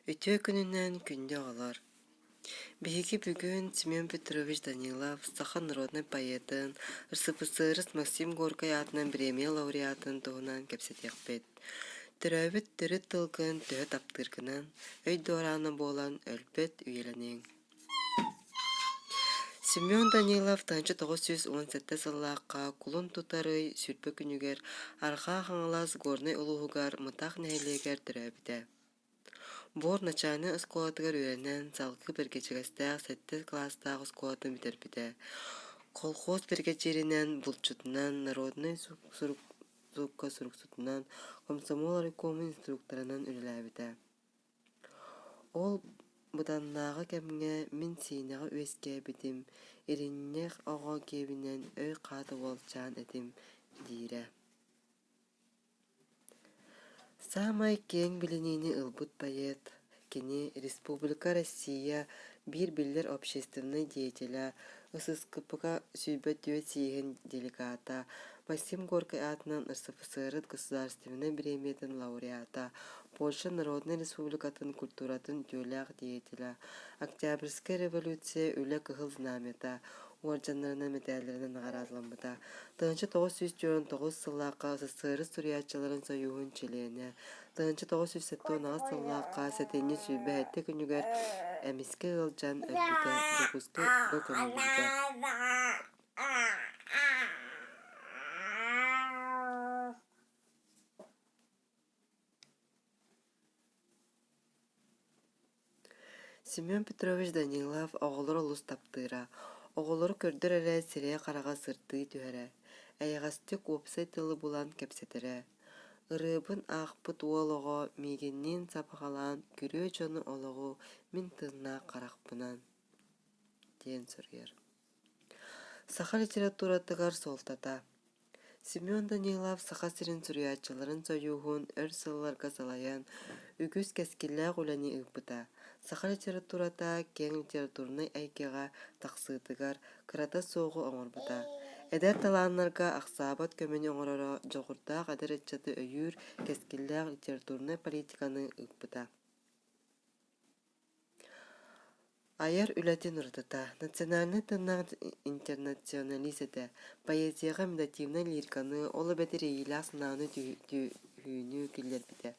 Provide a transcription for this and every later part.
Ütü gününden günde alар. Биһиги бүгүн Семен Петрович Данилов, Саха народный поэтын, РСФСР Максим Горький атынан премия лауреатын туһунан кепсетиэхпит. Төрөбүт түрү тылгын төһө таптыргынан, өй дораны болан өлбөт үйелэнең. Семен Данилов 1917 сыллааққа кулун тутарый сүрпө күнүгер арха хаңалас горный улуһугар мытах нэһилиэгер төрөбүтэ. Бор начальный осколатыгар үйренен салгы бергечегестәк 7 класстағы осколатын битербите. Колхоз бергечеринен булчутунан, народный сукка суруксутунан, комсомол райкомы инструкторынан үлеләбите. Ол бұданнағы кәміңе мин синеға өске бітім, ириннех оға кебінен өй қаты болчан этим дире. Самай кең билинини ылбут поэт, кини Республика Россия бир биллер общественный деятеля, ысыскыпыга сүйбөт түйет сиген делегата, Максим Горький атынан РСФСР государственный премиятын лауреата, Польша Народный Республикатын культуратын тюлях деятеля, Октябрьская революция үле кыхыл знамета, орденлерinin медальлерinin наградаланбыта. 1909 сыллаққа СССР студиячыларын союғын челене. 1917 сыллаққа сәтені сүйбе әтті күнігер әмеске ғылжан өлбіті жүгізгі өкімілді. Семен Петрович Данилов оғылыр ұлыс таптыра. Оғылыр көрдір әрі сіре қараға сырты түйәрі. Әйғастық опсай тылы болан кәпсетірі. Ырыбын ақпыт олығы мегеннен сапығалан күрі жоны олығы мен тылына қарақпынан. Ден сұрғыр. Саха литературатығар солтата. Семен Данилов саха сирин сүріячыларын союғын өр сылларға салаян үгіз кәскілләғ үләні ұқпыта. Саха литературата кең литературный әйкеға тақсытығар кырата соғы оңырбыта. Әдәр таланларға ақсабат көмені оңырары жоғыртақ әдір әтчаты өйір кәскілләғ литературный политиканы ұқпыта. Аяр үләтен ұрдыта. Национальный тыннақ интернационализеті, поэзияға медативный лириканы, олы бәдір ейлі сынауны түйіні келдер біті.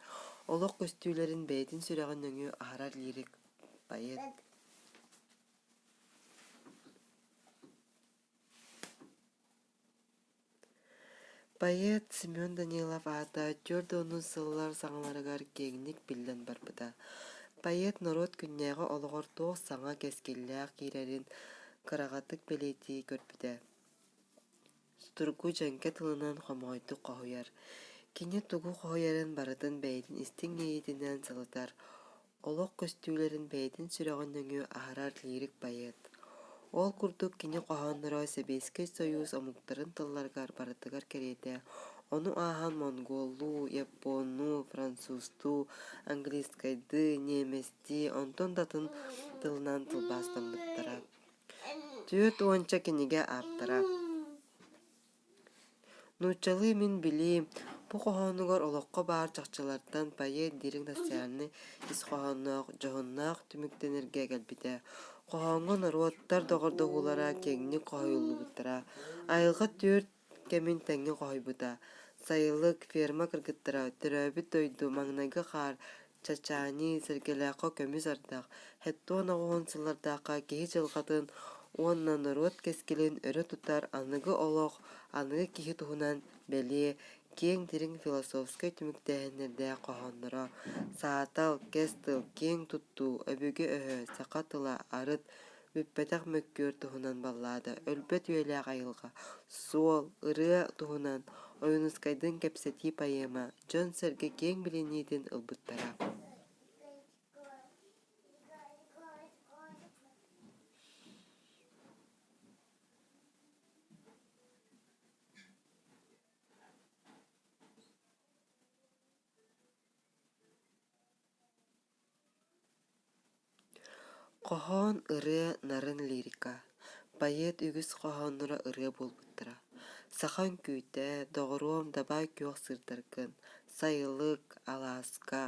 Олық көстүйлерін бәйдін сүреген өңі ағарар лирик поэт. Поэт Семен Данилов ата түрді оның сыллар саңларығар кеңнік білден бар бұта. Поэт народ күннәғы олығыр тоқ саңа кәскелләқ керерін қарағатық белеті көрпіде. Стұргу жәнке тылынан қомойды қоғыяр. Кене тұғу қоғыярын барытын бәйдін істің ейдінен салытар. Олық көстүйлерін бәйдін сүреген өңі ағарар лирик поэт. Ол күрдік кене қоғанлары Себейский союз омуқтарын тылларғар барытығар керейді. Onu ahan Mongollu, Японну, Французту, Английскайды, Немести, онтон датын тылынан тылбастан бұттара. Түйет уанча кенеге аптара. Нучалы мен білейм, бұ қоғанығар олыққа бар чақчылардан поэт дерің дастиарны ис қоғанық, жоғыннақ түміктенерге кәлбіде. Қоғанғы народтар доғырды ғулара кеңні қойылы бұттара. Айылға түйет кемін тәңі қой бұда. Сайылык ферма кыргыттыра төрөбүт тойду маңнайгы қар чачани сергелеққа көміз ардақ. Хеттуан ағуын сылардаққа кейі жылғатын онна народ кескелен өрі тұтар анығы олық, анығы кейі тұғынан бәле кең терің философскай түміктәйінерді қоғанлыра. Саатал, кестыл, кең тұтту, өбігі өһі, сақатыла, арыт, бүппәтәк мөккөр тұғынан баллады. Өлбөт өйлі ағайылға. Сол, ыры тұғынан Oyunuskay'dın kepseti поэма Джон Серге кең билениден ылбыттара. Qohon ыры нарын лирика. Поэт үгіз qohonura ыры болбыттара. Сахан күйті, доғыруам дабай күйіқ сырдаргын, Сайылык, Аласка,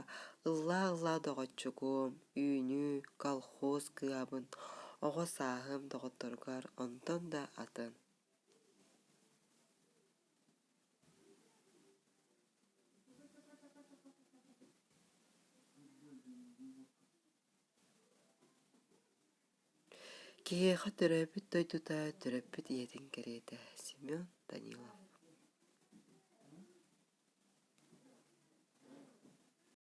ылла доҕоччугум, үүнү, колхоз кыабын, оҕо сааһым доҕотторгар онтон да атын. Киһиэхэ төрөбүт той тута төрөппүт ийэтин кериэтэ Семен Данилов.